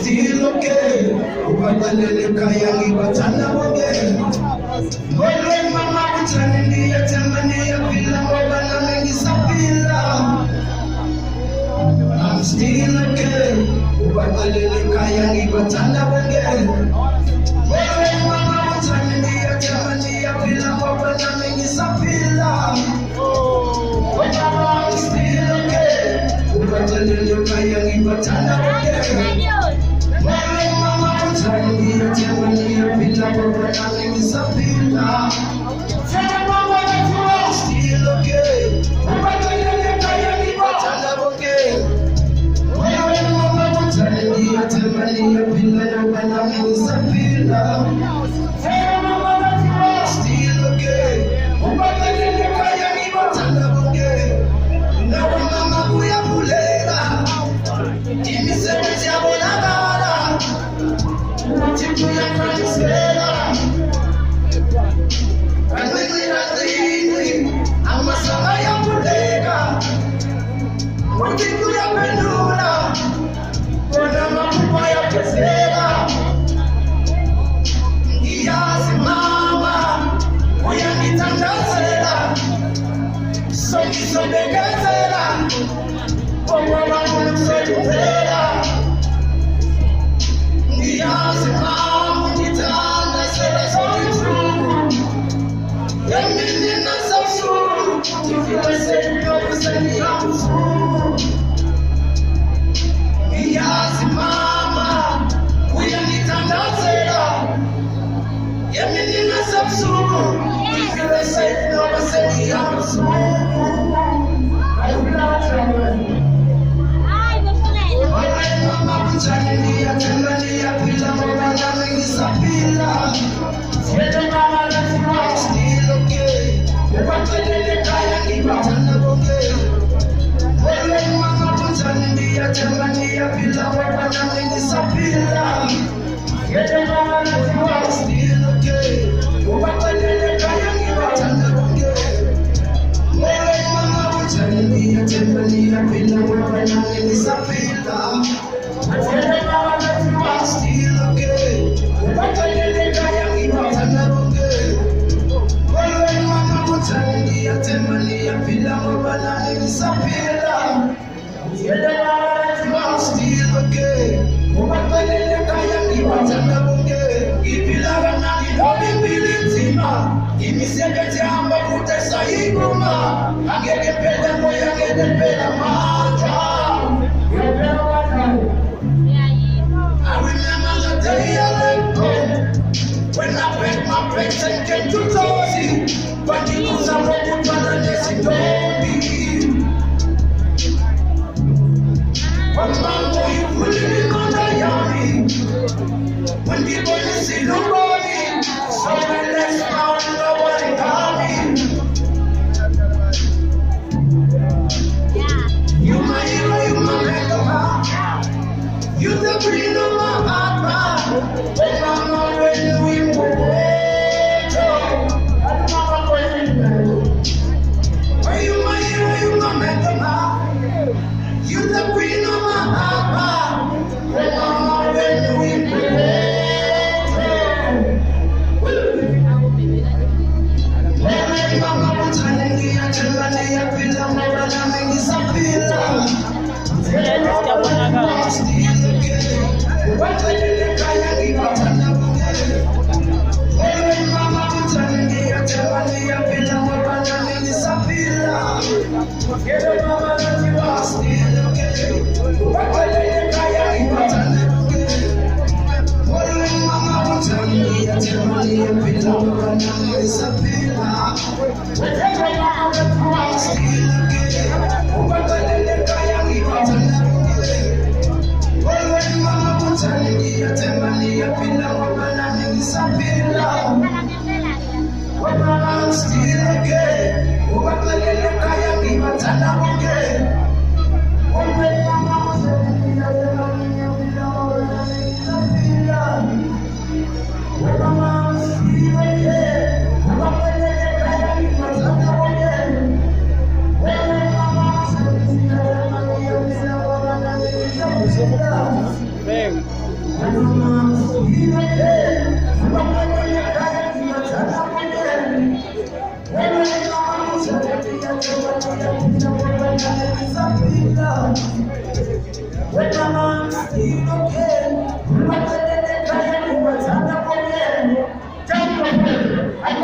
still okay. Ubatalele kaya ngibathanda bonke. Ngolwe mama uthanini yathemani yaphila ngoba nami ngisaphila. I'm still okay. Ubatalele kaya ngibathanda bonke. Ngolwe mama uthanini yathemani yaphila ngoba nami ngisaphila. I'm still okay. Ubatalele kaya ngibathanda bonke. Mama uthanini yathemani yaphila ngoba nami ngisaphila. Still okay. Ubatalele kaya ngibathanda bonke. Mama uthanini yathemani yaphila ngoba nami ngisaphila. Still okay. Ubatalele kaya ngibathanda bonke. Nawe mama uyavuleka. Imisebenzi yabonakala. Uthixo uyakhanyisela. Kancinci amasaka ayavuleka. Uthixo uyaphendula. Bona amaphupho ayaphezeka. Ngiyazi mama uyangithandazela. Songizobekezela. Ngoba ukusebenzela. Ngiyazi mama ungithandazela songibuhlungu. Emini nasebusuku ngifika sengiyobe sengiyabuhlungu. Ngiyazi mama uyangithandazela. Emini nasebusuku ngifika sengiyobe sengiyabuhlungu. Mama uthanini yathemani yaphila ngoba nami ngisaphila. Still okay. Ubatalele kaya ngibathanda bonke. Mama uthanini yathemani yaphila ngoba nami ngisaphila. Still okay. Ubatalele kaya ngibathanda bonke. Mama uthanini yathemani yaphila ngoba nami ngisaphila. Still okay. Ubatalele kaya ngibathanda bonke. Mama uthanini yathemani yaphila ngoba nami ngisaphila. Still okay. Ubatalele kaya ngibathanda bonke. Ngiphila kanandi ngoba impilo inzima. Imisebenzi ihamba futhi sayiguma. Angeke phela moya, angeke phela amandla. I remember the day I let go. When I paid my breaks and came to Tosi. But it was a road to the Nesidobi. One man who you put it in on the yummy. When people you see nobody. So when let's found nobody coming. You my hero, you my mentor. You the green of my heart, man. When mama when we move. Are you my hero, you my mentor, man? You the queen of my heart, man. When mama when we move. When mama uthanini yathemani yaphila ngoba nami ngisaphila. Still okay. Ubatalele kaya ngibathanda bonke. Mama uthanini yathemani yaphila ngoba nami ngisaphila. Still okay. Ubatalele kaya ngibathanda bonke. Mama uthanini yathemani yaphila ngoba nami ngisaphila. Still okay. Ubatalele kaya ngibathanda bonke. Mama uthanini yathemani yaphila ngoba nami ngisaphila. I'm still okay. Ubatalele kaya ngibathanda bonke. Mama uthanini yathemani yaphila ngoba nami ngisaphila. Mama still okay. Ubatalele kaya ngibathanda bonke. Mama uthanini yathemani yaphila ngoba nami ngisaphila. When I'm on,